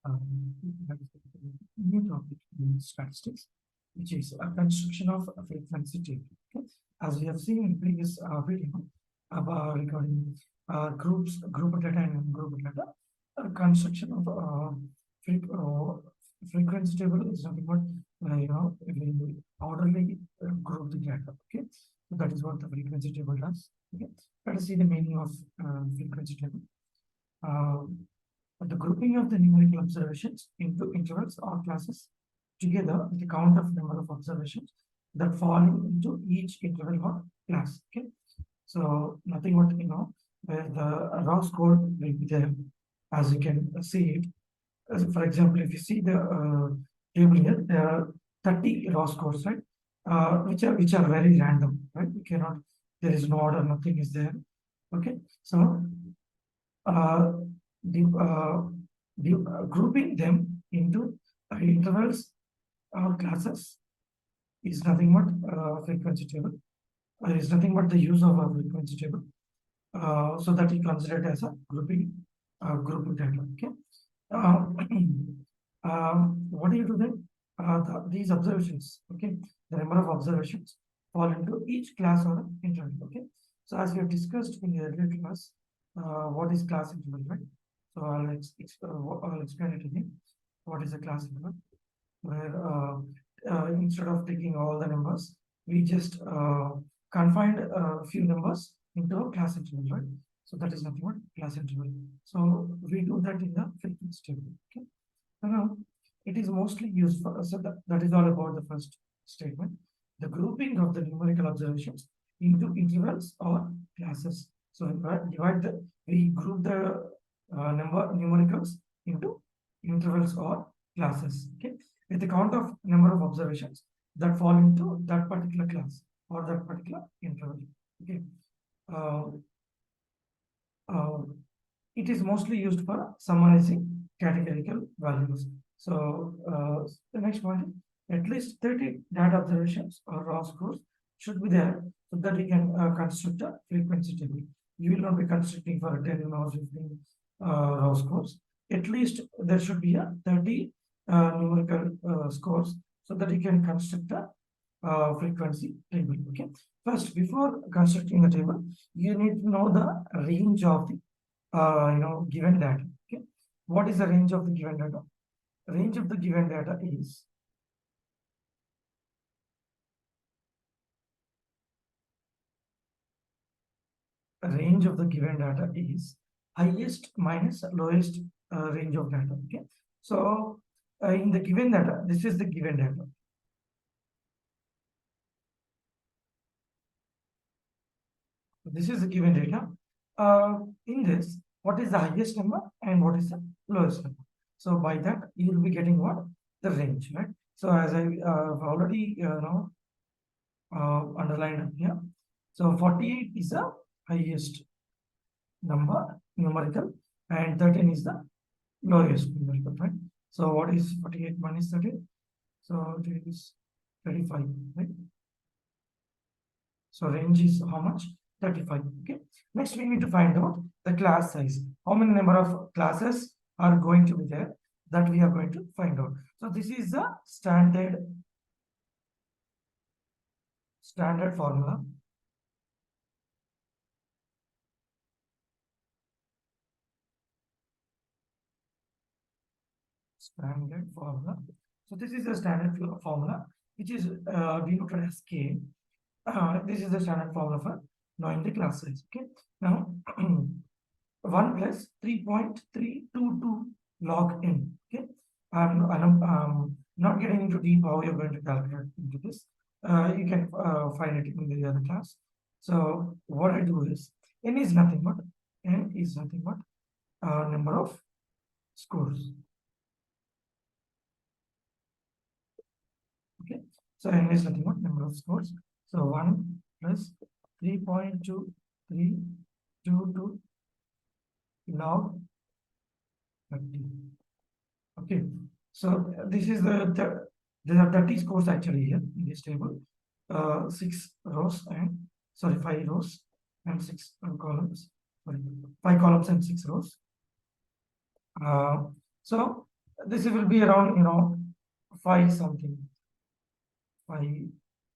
um, new topic in statistics, which is a construction of a frequency table. Okay? As we have seen in previous video about regarding group data and group data, construction of fre frequency table is nothing but we orderly group the data. Okay, so that is what the frequency table does. Okay, let us see the meaning of frequency table. Uh, the grouping of the numerical observations into intervals or classes together with the count of number of observations that fall into each interval or class. Okay, so nothing but where the raw score will be there, as you can see it. As for example, if you see the table here, there are 30 raw scores, right? Which are very random, right? You cannot. There is no order. Nothing is there. Okay, so uh, grouping them into intervals or classes is nothing but frequency table. Is nothing but the use of a frequency table, so that you consider it as a group data. Okay. Uh, what do you do then? These observations, okay, the number of observations fall into each class or interval. Okay. So as we have discussed in the earlier class, what is class interval, right? So I'll explain it again. What is a class interval? Where instead of taking all the numbers, we just confined a few numbers into a class interval, right? So that is nothing but class interval. So we do that in the frequency table. Okay. Now it is mostly used for, so that is all about the first statement. The grouping of the numerical observations into intervals or classes. So we group the numericals into intervals or classes. Okay, with the count of number of observations that fall into that particular class or that particular interval. Okay. Uh, uh, it is mostly used for summarizing categorical values. So the next one, at least 30 data observations or raw scores should be there so that we can construct a frequency table. You will not be constructing for 10 or 15 raw scores. At least there should be a 30 numerical scores so that you can construct a frequency table. Okay. First, before constructing the table, you need to know the range of the given data. Okay, what is the range of the given data? Range of the given data is range of the given data is highest minus lowest range of data. Okay, so in the given data, this is the given data. This is the given data. In this, what is the highest number and what is the lowest number? So by that, you will be getting what? The range, right? So as I have already underlined here. So 48 is the highest number numerical and 13 is the lowest numerical, right? So what is 48 minus 13? So it is 35, right? So range is how much? 35. Okay. Next, we need to find out the class size. How many number of classes are going to be there that we are going to find out. So this is the standard formula. Standard formula. So this is the standard formula, which is denoted as K. This is the standard formula for knowing the class size. Okay. Now 1 plus 3.322 log n. Okay. I'm not getting into deep how you're going to calculate into this. You can find it in the other class. So what I do is n is nothing but number of scores. Okay, so n is nothing but number of scores. So 1 plus 3.2322 log 30. Okay, so this is there are 30 scores actually here in this table. 6 rows and 5 rows and 6 columns. Sorry, 5 columns and 6 rows. So this will be around 5 something, 5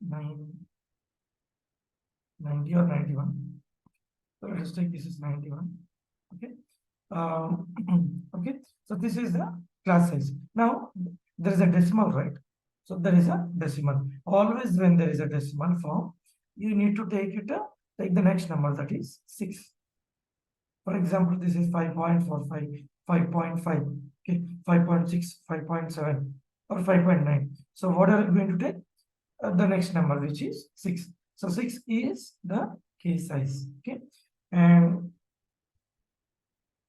9 90 or 91. So let us take this is 91. Okay. Um, okay. So this is the class size. Now there is a decimal, right? So there is a decimal. Always when there is a decimal form, you need to take the next number, that is 6. For example, this is 5.45, 5.5, okay, 5.6, 5.7, or 5.9. So what are you going to take? The next number, which is 6. So 6 is the case size. Okay. And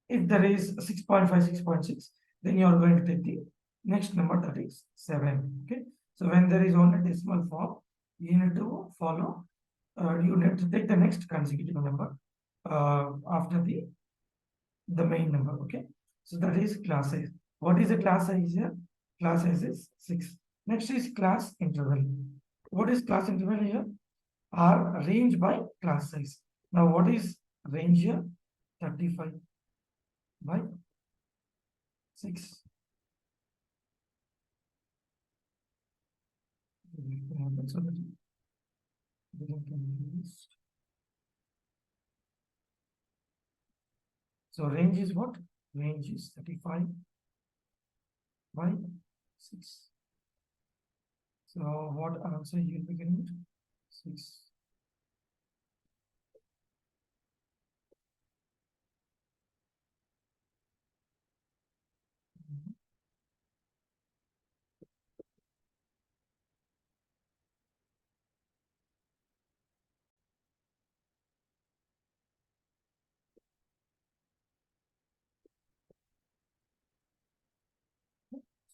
if there is 6.5, 6.6, then you are going to take the next number, that is 7. Okay. So when there is only decimal form, you need to follow, you need to take the next consecutive number after the main number. Okay. So that is class size. What is the class size here? Class size is 6. Next is class interval. What is class interval here? Are range by class size. Now what is range here? 35 by 6. So that getting confused. So range is what? Range is 35 by 6. So what answer you will be getting? 6.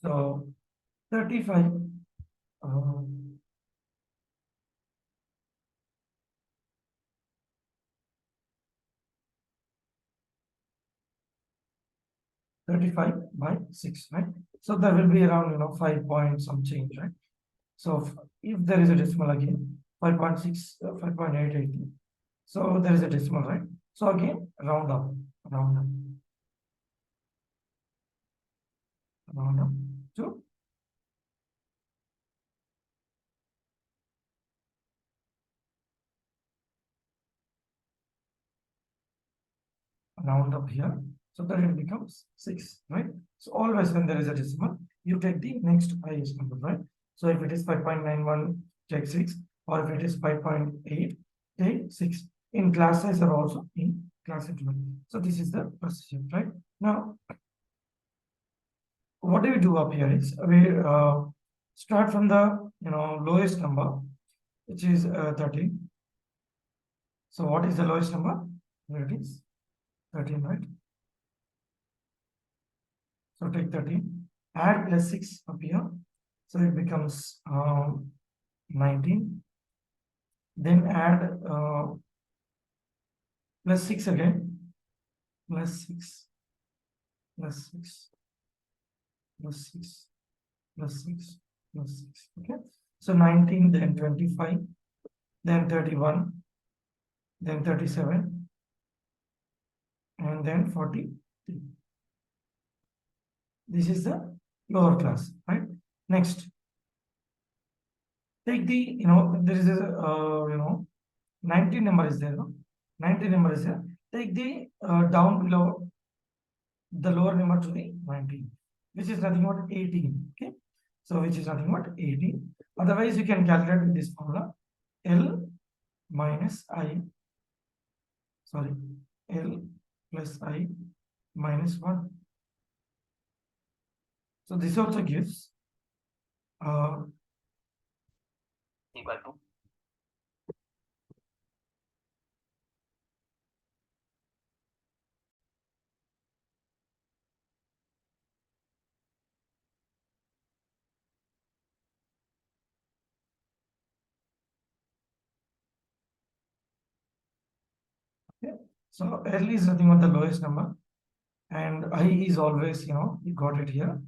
So 35 um, 35 by 6, right? So there will be around 5 point some change, right? So if there is a decimal again, 5.6, 5.8, so there is a decimal, right? So again, round up, round up, round up to round up here. So that it becomes 6, right? So always when there is a decimal, you take the next highest number, right? So if it is 5.91, take 6, or if it is 5.8, take 6. In class size or also in class interval. So this is the procedure, right? Now, what do we do up here is we start from the lowest number, which is 13. So what is the lowest number? Here it is 13, right? So take 13, add plus 6 up here. So it becomes 19. Then add plus 6 again, plus 6, plus 6, plus 6, plus 6, plus 6. Okay. So 19, then 25, then 31, then 37, and then 43. This is the lower class, right? Next, take the, there is a, 19 number is there, no? 19 number is there. Take the down below the lower number to the 19, which is nothing but 18. Okay. So which is nothing but 18. Otherwise, you can calculate with this formula L minus I, sorry, L plus I minus 1. So this also gives equal to. Okay. So L is nothing but the lowest number, and I is always, you got it here.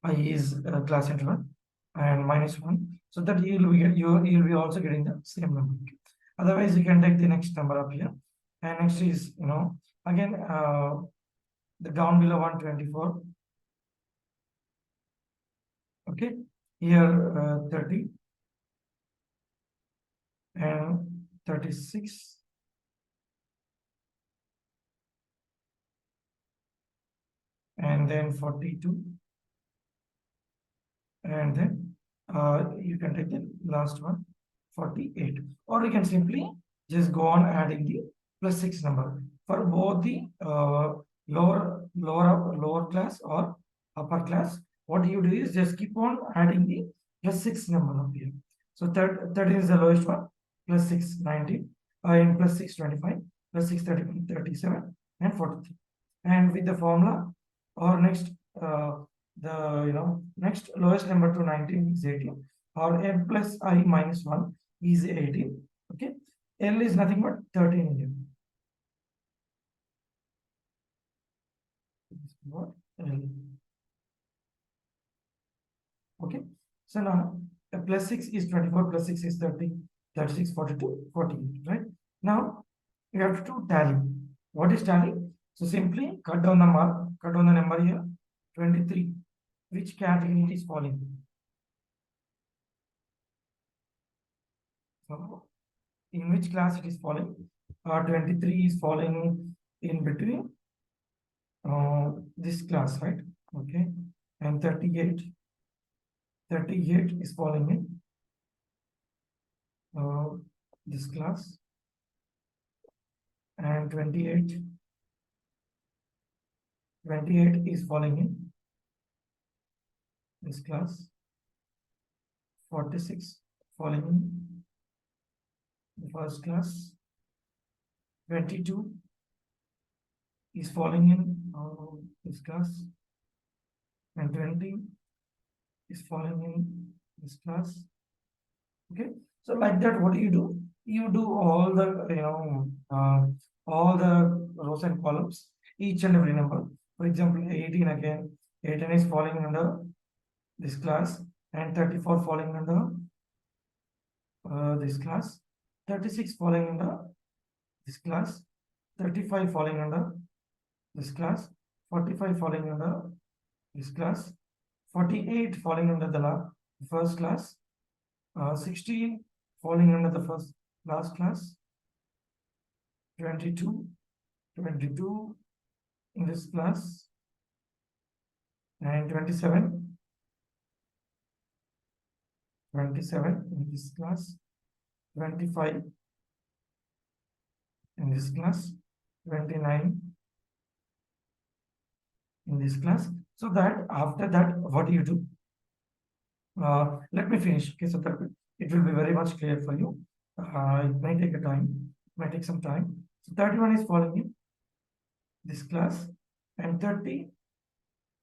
I is class interval and minus 1. So that you'll be also getting the same number. Otherwise, you can take the next number up here. And next is, again, the down below 124. Okay, here 30 and 36 and then 42 and then you can take the last one 48, or you can simply just go on adding the plus 6 number for both the lower class or upper class. What you do is just keep on adding the plus 6 number up here. So that is the lowest one, plus 6 19, and plus 6 25, plus 6 30, 37 and 43, and with the formula or next uh, the next lowest number to 19 is 18, or m plus I minus 1 is 18. Okay, L is nothing but 13 here. What L? Okay, so now plus 6 is 24, plus 6 is 30, 36, 42, 48, right? Now you have to tally. What is tally? So simply cut down the mark, cut down the number here, 23. Which category it is falling? So in which class it is falling? 23 is falling in between this class, right? Okay, and 38 is falling in this class, and 28 is falling in this class, 46 falling in the first class, 22 is falling in this class, and 20 is falling in this class. Okay, so like that, what do? You do all the all the rows and columns, each and every number. For example, 18 again, 18 is falling under this class, and 34 falling under this class, 36 falling under this class, 35 falling under this class, 45 falling under this class, 48 falling under the first class, 16 falling under the first last class, 22 in this class, and 27 in this class, 25 in this class, 29 in this class. So that after that, what do you do? Let me finish. Okay, so that it will be very much clear for you. It may take a time, it might take some time. So 31 is falling in this class, and 30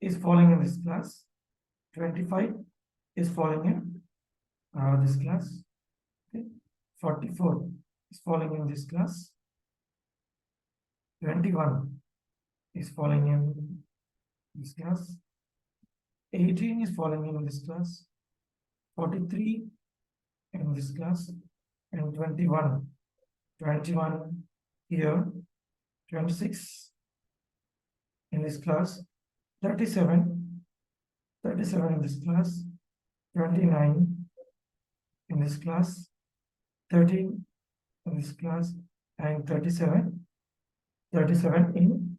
is falling in this class, 25 is falling in this class, okay, 44 is falling in this class, 21 is falling in this class, 18 is falling in this class, 43 in this class, and 21 here, 26 in this class, 37 in this class, 29 in this class, 13 in this class, and 37 in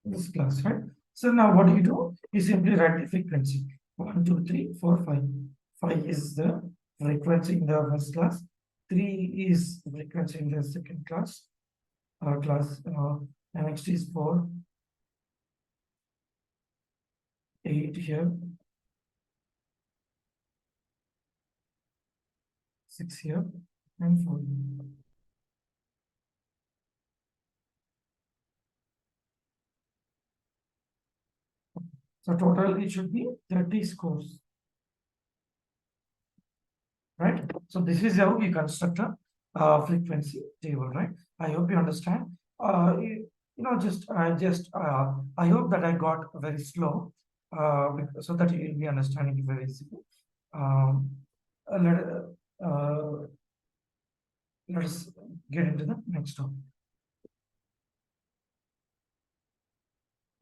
this class, right? So now what do? You simply write the frequency. 1, 2, 3, 4, 5. 5 is the frequency in the first class. 3 is the frequency in the second class. And next is 4, 8 here, 6 here, and 4 here. So total it should be 30 scores, right? So this is how we construct a frequency table, right? I hope you understand. I hope that I got very slow, so that you will be understanding it very easily. Let, let us get into the next topic.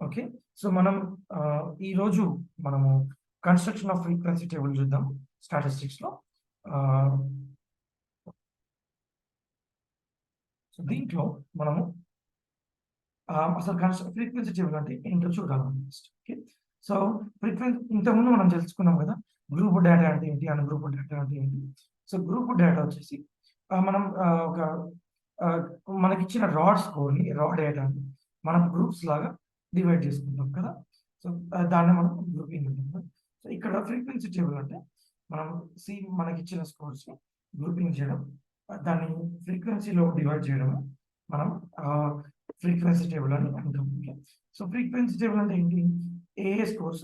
Okay. So మనం ఈరోజు మనము construction off frequency table చూద్దాం స్టాటిస్టిక్స్లో. So దీంట్లో మనము అసలు frequency table అంటే ఏంటో చూడాలి ఫస్ట్. ఓకే. సో ఇంతకుముందు మనం తెలుసుకున్నాం కదా, గ్రూప్ డేటా అంటే ఏంటి, అన్ గ్రూప్ డేటా అంటే ఏంటి. సో గ్రూప్ డేటా వచ్చేసి మనం ఒక మనకిచ్చిన రాడ్ స్కోర్ని, రా డేటాని మనం గ్రూప్స్ లాగా డివైడ్ చేసుకుంటాం కదా. సో దాన్ని మనం గ్రూపింగ్ అంటాం కదా. సో ఇక్కడ ఫ్రీక్వెన్సీ టేబుల్ అంటే మనం మనకిచ్చిన స్కోర్స్ని గ్రూపింగ్ చేయడం, దాన్ని ఫ్రీక్వెన్సీలో డివైడ్ చేయడం మనం ఫ్రీక్వెన్సీ టేబుల్ అని అంటాం. ఓకే. సో ఫ్రీక్వెన్సీ టేబుల్ అంటే ఏంటి, ఏ స్కోర్స్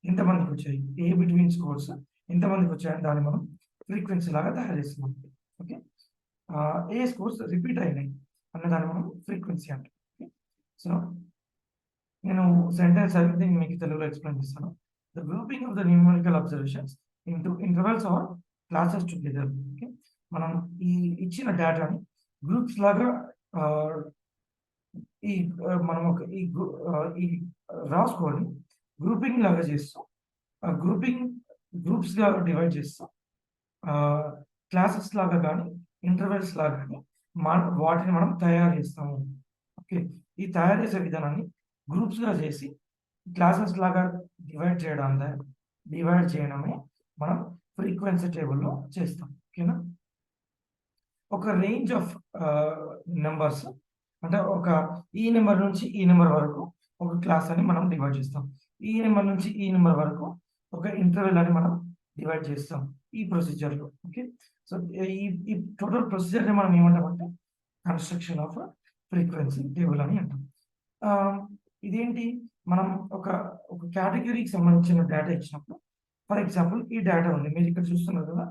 ఎంతమందికి వచ్చాయి, ఏ బిట్వీన్ స్కోర్స్ ఎంతమందికి వచ్చాయని దాన్ని మనం ఫ్రీక్వెన్సీ లాగా తయారు చేస్తున్నాం. ఓకే. ఏ స్కోర్స్ రిపీట్ అయినాయి అన్న దాన్ని మనం ఫ్రీక్వెన్సీ అంటాం. ఓకే. సో నేను సెంటెన్స్ అయితే మీకు తెలుగులో ఎక్స్ప్లెయిన్ చేస్తాను. The grouping of the numerical observations into intervals or classes together. Okay. మనం ఈ ఇచ్చిన డేటాని గ్రూప్స్ లాగా ఈ మనం ఒక ఈ రాసుకోని గ్రూపింగ్ లాగా చేస్తాం. గ్రూపింగ్ గ్రూప్స్ గా డివైడ్ చేస్తాం. క్లాసెస్ లాగా కానీ ఇంటర్వెల్స్ లాగా కానీ వాటిని మనం తయారు చేస్తాము. ఓకే. ఈ తయారు చేసే విధానాన్ని గ్రూప్స్ గా చేసి క్లాసెస్ లాగా డివైడ్ చేయడమే మనం ఫ్రీక్వెన్సీ టేబుల్లో చేస్తాం. ఓకేనా. ఒక రేంజ్ ఆఫ్ నెంబర్స్ అంటే ఈ నెంబర్ నుంచి ఈ నెంబర్ వరకు ఒక క్లాస్ అని మనం డివైడ్ చేస్తాం. ఈ నెంబర్ నుంచి ఈ నెంబర్ వరకు ఒక ఇంటర్వెల్ అని మనం డివైడ్ చేస్తాం ఈ ప్రొసీజర్లో. ఓకే. సో ఈ టోటల్ ప్రొసీజర్ని మనం ఏమంటామంటే కన్స్ట్రక్షన్ ఆఫ్ ఫ్రీక్వెన్సీ టేబుల్ అని అంటాం. ఇదేంటి, మనం ఒక కేటగిరీకి సంబంధించిన డేటా ఇచ్చినప్పుడు, ఫర్ ఎగ్జాంపుల్ ఈ డేటా ఉంది, మీరు ఇక్కడ చూస్తున్నారు కదా,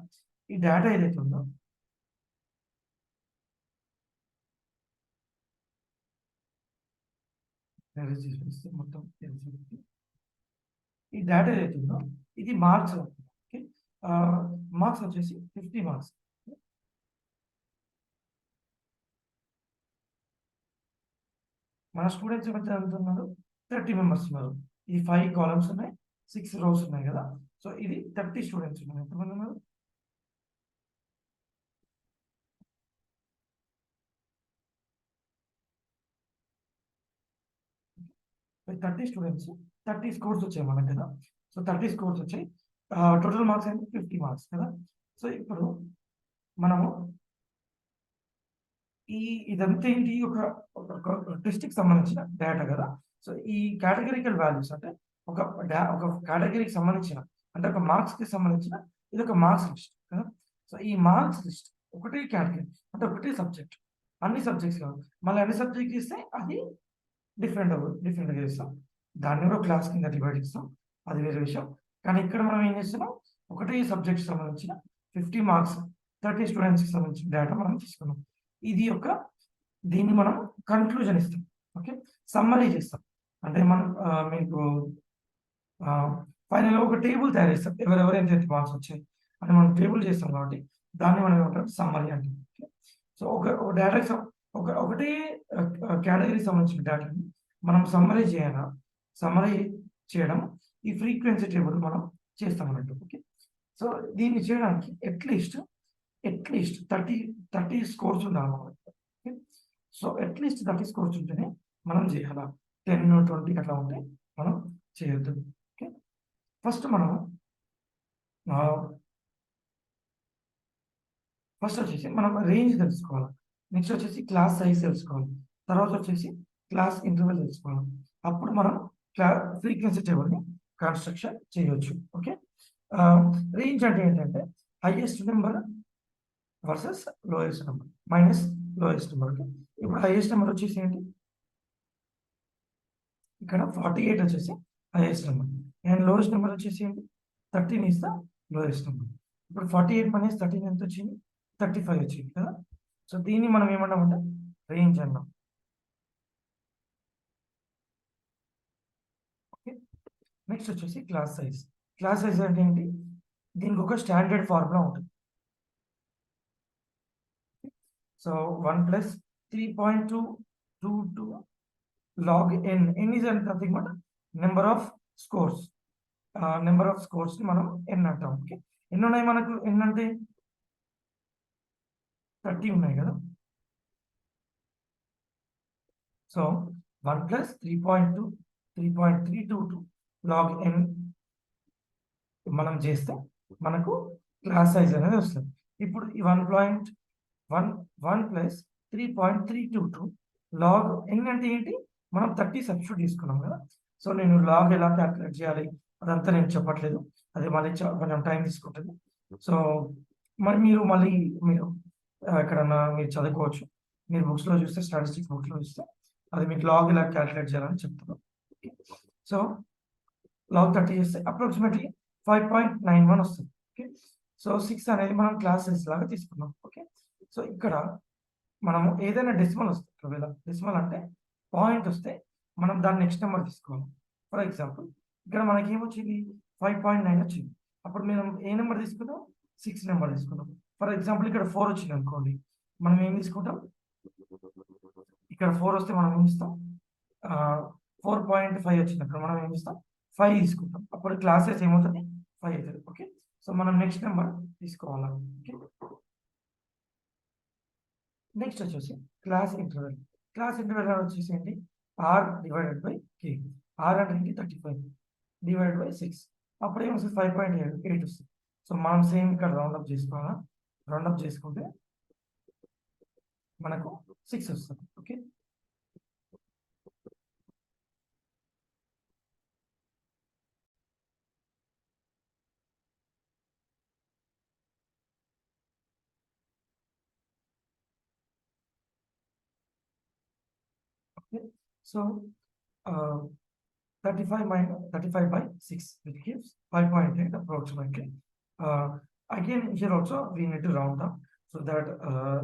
ఈ డేటా ఏదైతే ఉందో మొత్తం ఈ డేటా ఏదైతే ఉందో ఇది మార్క్స్. ఓకే. మార్క్స్ వచ్చేసి 50 మార్క్స్. మన స్టూడెంట్స్ ఎంత ఉన్నారు, 30 మెంబర్స్ ఉన్నారు. ఈ 5 కాలమ్స్ ఉన్నాయి, 6 రోస్ ఉన్నాయి కదా. సో ఇది 30 స్టూడెంట్స్ ఉన్నారు. ఎంతమంది ఉన్నారు, 30 స్టూడెంట్స్, 30 స్కోర్స్ వచ్చాయి మనకి కదా. సో 30 స్కోర్స్ వచ్చాయి. టోటల్ మార్క్స్ అంటే 50 మార్క్స్ కదా. సో ఇప్పుడు మనము ఇదంతా ఏంటి, ఒక టెస్ట్కి సంబంధించిన డేటా కదా. సో ఈ కేటగిరికల్ వాల్యూస్ అంటే ఒక కేటగిరీకి సంబంధించిన, అంటే ఒక మార్క్స్కి సంబంధించిన ఇది ఒక మార్క్స్ లిస్ట్ కదా. సో ఈ మార్క్స్ లిస్ట్ ఒకటే కేటగిరీ అంటే ఒకటే సబ్జెక్ట్, అన్ని సబ్జెక్ట్స్ కాదు, మళ్ళీ అన్ని సబ్జెక్ట్ ఇస్తే అది డిఫరెంట్గా చేస్తాం. దాన్ని కూడా క్లాస్ కింద డివైడ్ చేస్తాం, అది వేరే విషయం. కానీ ఇక్కడ మనం ఏం చేస్తున్నాం, ఒకటే సబ్జెక్ట్ సంబంధించిన 50 మార్క్స్ 30 స్టూడెంట్స్కి సంబంధించిన డేటా మనం తీసుకున్నాం. దీన్ని మనం కన్క్లూజన్ ఇస్తాం. ఓకే. సమ్మరీ చేస్తాం. అంటే మనం మీకు ఫైనల్ ఒక టేబుల్ తయారు చేస్తాం, ఎవరెవరు ఎంత మార్క్స్ వచ్చాయి అని మనం టేబుల్ చేస్తాం కాబట్టి దాన్ని మనం ఏమంటాం, సమ్మరీ అంటాం. సో ఒక డేటాకి ఒకటే కేటగిరీకి సంబంధించిన డేటాని మనం సమ్మరీ చేయడం ఈ ఫ్రీక్వెన్సీ టేబుల్ మనం చేస్తాం అన్నట్టు. ఓకే. సో దీన్ని చేయడానికి అట్లీస్ట్ 30 స్కోర్స్ ఉండాలి. ఓకే. సో అట్లీస్ట్ 30 స్కోర్స్ ఉంటేనే మనం చేయాలా, 10, 20 అట్లా ఉంటే మనం చేయొద్దు. ఓకే. ఫస్ట్ వచ్చేసి మనం రేంజ్ తెలుసుకోవాలి. నెక్స్ట్ వచ్చేసి క్లాస్ సైజ్ తెలుసుకోవాలి. తర్వాత వచ్చేసి క్లాస్ ఇంటర్వెల్ తెలుసుకోవాలి. అప్పుడు మనం ఫ్రీక్వెన్సీ టేబుల్ని కన్స్ట్రక్షన్ చేయొచ్చు. ఓకే. రేంజ్ అంటే ఏంటంటే highest number versus lowest number minus lowest number. ఇప్పుడు హైయెస్ట్ నెంబర్ వచ్చేసి ఏంటి, ఇక్కడ 48 వచ్చేసి highest number, and lowest number వచ్చేసి ఏంటి, 13 ఇస్ ద లోయెస్ట్ నెంబర్. ఇప్పుడు 48 మైనస్ 13 ఎంత వచ్చింది, 35 వచ్చింది కదా. సో దీన్ని మనం ఏమన్నామంటే రేంజ్ అన్నాం. ఓకే. నెక్స్ట్ వచ్చేసి క్లాస్ సైజ్ అంటే ఏంటి, దీనికి ఒక స్టాండర్డ్ ఫార్ములా ఉంటుంది. So 1 + 3.222 log n is nothing but number of scores. Number of scores ని మనం ఎన్ అంటాం. ఓకే, ఎన్ని ఉన్నాయి మనకు? ఎన్ అంటే 30 ఉన్నాయి కదా. సో 1 ప్లస్ 3.2 3.322 లాగ్ ఎన్ మనం చేస్తే మనకు క్లాస్ సైజ్ అనేది వస్తుంది. ఇప్పుడు ఈ 1 ప్లస్ 3.322 లాగ్ ఎన్ అంటే ఏంటి? మనం 30 సబ్స్టిట్యూట్ తీసుకున్నాం కదా. సో నేను లాగ్ ఎలా క్యాల్కులేట్ చేయాలి అదంతా నేను చెప్పట్లేదు, అది మళ్ళీ కొంచెం టైం తీసుకుంటుంది. సో మరి మీరు ఎక్కడన్నా మీరు చదువుకోవచ్చు. మీరు బుక్స్లో చూస్తే, స్టాటిస్టిక్స్ బుక్స్లో చూస్తే అది మీకు లాగ్ ఎలా క్యాల్కులేట్ చేయాలని చెప్తున్నాం. సో లాగ్ 30 చేస్తే అప్రాక్సిమేట్లీ 5.91 వస్తుంది. ఓకే, సో 6 అనేది మనం క్లాసెస్ లాగా తీసుకున్నాం. ఓకే, సో ఇక్కడ మనము ఏదైనా డెసిమల్ వస్తుంది. ఒకవేళ డెసిమల్ అంటే పాయింట్ వస్తే మనం దాని నెక్స్ట్ నెంబర్ తీసుకోవాలి. ఫర్ ఎగ్జాంపుల్ ఇక్కడ మనకి ఏమొచ్చింది? 5.9 వచ్చింది. అప్పుడు మనం ఏ నెంబర్ తీసుకుంటాం? 6 నెంబర్ తీసుకుంటాం. ఫర్ ఎగ్జాంపుల్ ఇక్కడ 4 వచ్చింది అనుకోండి, మనం ఏం తీసుకుంటాం? ఇక్కడ 4 వస్తే మనం ఏం ఇస్తాం? 4.5 వచ్చింది అక్కడ మనం ఏం ఇస్తాం? 5 తీసుకుంటాం. అప్పుడు క్లాసెస్ ఏమవుతుంది? 5 అవుతుంది. ఓకే, సో మనం నెక్స్ట్ నెంబర్ తీసుకోవాలి. ఓకే, నెక్స్ట్ వచ్చేసి క్లాస్ ఇంటర్వెల్. క్లాస్ ఇంటర్వెల్ వచ్చేసి ఏంటి? R divided by K. R అంటే ఏంటి? 35 డివైడెడ్ బై 6. అప్పుడు ఏమొస్తుంది? 5.8 వస్తుంది. సో మనం సేమ్ ఇక్కడ రౌండప్ చేసుకోవాలా. రౌండప్ చేసుకుంటే మనకు 6 వస్తుంది. Okay, so 35 by 6, which gives 5.8 approximately. Again, here also we need to round up so that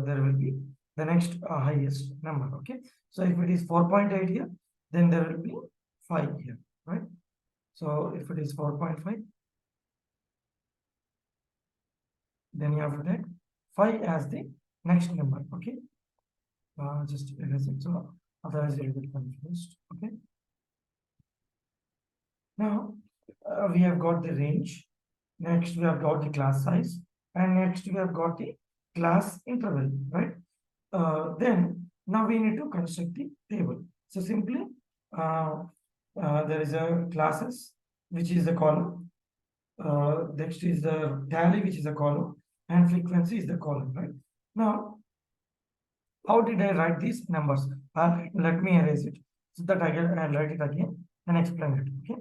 there will be the next highest number. Okay, so if it is 4.8 here, then there will be 5 here, right? So if it is 4.5, then you have to take 5 as the next number. Okay, just erase it, so otherwise you will get confused. Okay, now we have got the range, next we have got the class size, and next we have got the class interval, right? Then now we need to construct the table. So simply there is a classes, which is a column, next is the tally, which is a column, and frequency is the column, right? Now how did I write these numbers? Let me erase it so that I'll write it again and explain it. Okay,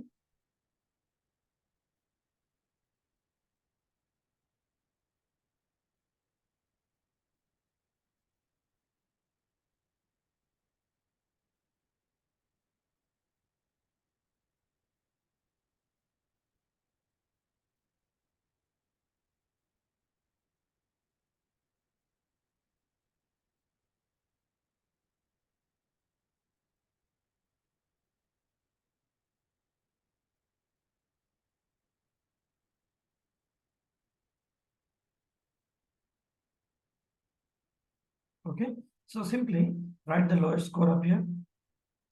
okay, so simply write the lowest score up here.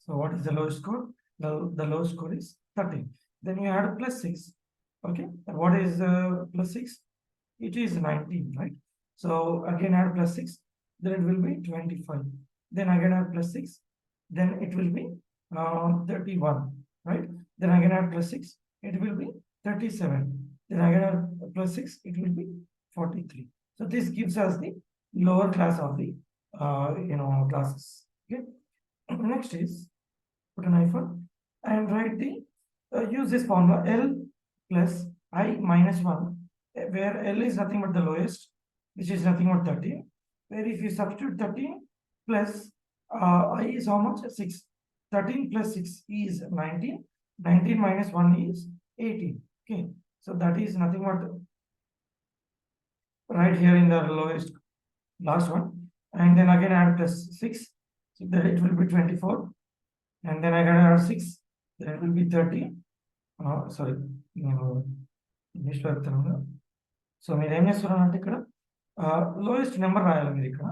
So what is the lowest score? The lowest score is 13. Then you add plus 6. Okay, what is plus 6? It is 19, right? So again add plus 6, then it will be 25. Then again add plus 6, then it will be 31, right? Then again add plus 6, it will be 37. Then again add plus 6, it will be 43. So this gives us the lower class of the classes. Okay. Next is put an hyphen and write the use this formula L plus I minus 1, where L is nothing but the lowest, which is nothing but 13. Where if you substitute 13 plus I is how much? 6. 13 plus 6 is 19. 19 minus 1 is 18. Okay, so that is nothing but right here in the last one, and then again add plus 6, so that it will be 24, and then again add 6, then it will be 30. Sorry, English లో చెప్తున్నాను. So మీరు ఏం చేస్తున్నారంటే ఇక్కడ lowest number రాయాలి. మీరు ఇక్కడ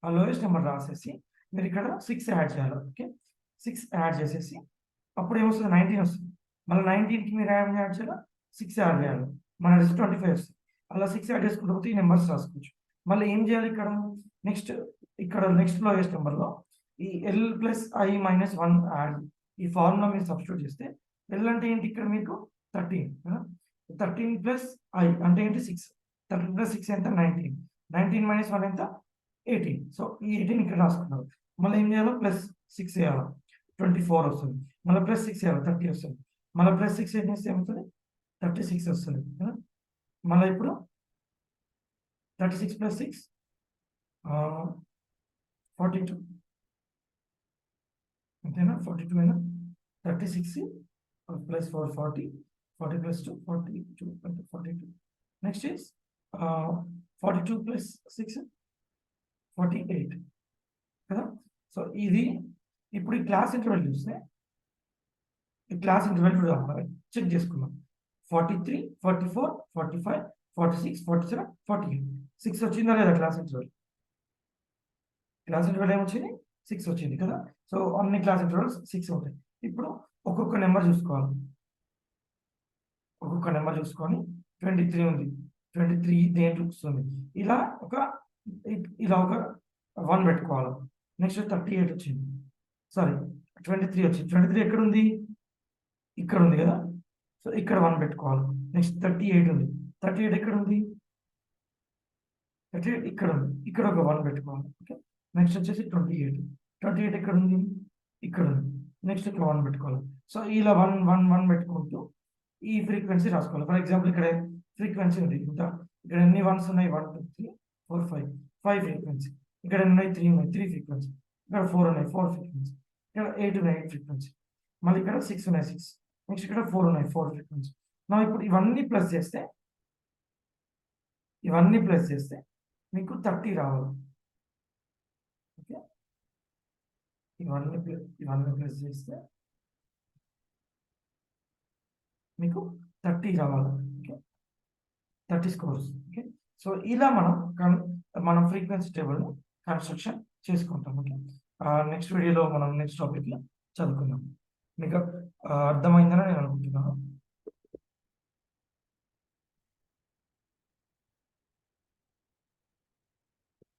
ఆ లోయెస్ట్ నెంబర్ రాసేసి మీరు ఇక్కడ 6 యాడ్ చేయాలి. ఓకే, 6 యాడ్ చేసేసి అప్పుడు ఏమొస్తుంది 19 వస్తుంది. మళ్ళీ 19కి మీరు ఏం యాడ్ చేయాలి 6 యాడ్ చేయాలి. మన రిజల్ట్ 25 వస్తుంది. అలా 6 యాడ్ చేసుకుంటూ పోతే ఈ నెంబర్స్ రాసుకోవచ్చు. మళ్ళీ ఏం చేయాలి ఇక్కడ నెక్స్ట్ ఇక్కడ నెక్స్ట్ లోయెస్ట్ నెంబర్లో ఈ L plus I minus 1 add ఈ ఫార్ములా మీరు సబ్స్టిట్యూట్ చేస్తే L అంటే ఏంటి ఇక్కడ మీకు 13 కదా. 13 ప్లస్ I అంటే ఏంటి 6. 13 ప్లస్ 6 ఎంత 19. 19 మైనస్ 1 ఎంత 18. సో ఈ 18 ఇక్కడ రాసుకున్నారు. మళ్ళీ ఏం చేయాలి ప్లస్ 6 చేయాలి 24 వస్తుంది. మళ్ళీ ప్లస్ 6 చేయాలి 30 వస్తుంది. మళ్ళీ ప్లస్ 6 ఏం చేస్తే ఏమవుతుంది 36 వస్తుంది కదా. మళ్ళీ ఇప్పుడు 36 ప్లస్ 6 42 అంతేనా 42 అయినా 36 ప్లస్ 4 40 40 ప్లస్ 2 42 అంటే 42. నెక్స్ట్ ఈస్ 42 ప్లస్ 6 48 కదా. సో ఇది ఇప్పుడు ఈ క్లాస్ ఇంటర్వెల్ చూస్తే ఈ క్లాస్ ఇంటర్వెల్ చెక్ చేసుకున్నాం 43 44 45 46 47 48 6 వచ్చిందా లేదా క్లాస్ ఇంటర్వెల్. క్లాస్ ఇంటర్వెల్ ఏమొచ్చింది 6 వచ్చింది కదా. సో అన్ని క్లాస్ ఇంటర్వెల్స్ 6 ఉంటాయి. ఇప్పుడు ఒక్కొక్క నెంబర్ చూసుకోవాలి. ఒక్కొక్క నెంబర్ చూసుకొని 23 ఉంది 23 దేంట్లో వస్తుంది ఇలా ఒక 1 పెట్టుకోవాలి. నెక్స్ట్ 38 వచ్చింది సారీ 23 వచ్చింది. 23 ఎక్కడ ఉంది ఇక్కడ ఉంది కదా. సో ఇక్కడ 1 పెట్టుకోవాలి. నెక్స్ట్ 38 ఉంది 38 ఎక్కడ ఉంది 38 ఇక్కడ ఉంది ఇక్కడ ఒక 1 పెట్టుకోవాలి. ఓకే నెక్స్ట్ వచ్చేసి 28 ఎక్కడ ఉంది ఇక్కడ ఉంది. నెక్స్ట్ ఇక్కడ 1 పెట్టుకోవాలి. సో ఇలా 1 1 1 పెట్టుకుంటూ ఈ ఫ్రీక్వెన్సీ రాసుకోవాలి. ఫర్ ఎగ్జాంపుల్ ఇక్కడ ఫ్రీక్వెన్సీ ఉంది ఇంత ఇక్కడ ఎన్ని 1s ఉన్నాయి 1 2 3 4 5 ఫ్రీక్వెన్సీ. ఇక్కడ ఎన్ని ఉన్నాయి 3 ఉన్నాయి 3 ఫ్రీక్వెన్సీ. ఇక్కడ 4 ఉన్నాయి 4 ఫ్రీక్వెన్సీ. ఇక్కడ 8 ఉన్నాయి 8 ఫ్రీక్వెన్సీ. మళ్ళీ ఇక్కడ 6 ఉన్నాయి 6. నెక్స్ట్ ఇక్కడ 4 ఉన్నాయి 4 ఫ్రీక్వెన్సీ. నా ఇప్పుడు ఇవన్నీ ప్లస్ చేస్తే మీకు 30 రావాలి. ఓకే ఇవన్నీ ప్లస్ చేస్తే మీకు 30 రావాలి. Okay 30 scores. ఓకే సో ఇలా మనం ఫ్రీక్వెన్సీ టేబుల్ కన్స్ట్రక్షన్ చేసుకుంటాం. ఓకే నెక్స్ట్ వీడియోలో మనం నెక్స్ట్ టాపిక్లో చదువుకుందాం. మీకు అర్థమైందని నేను అనుకుంటున్నాను.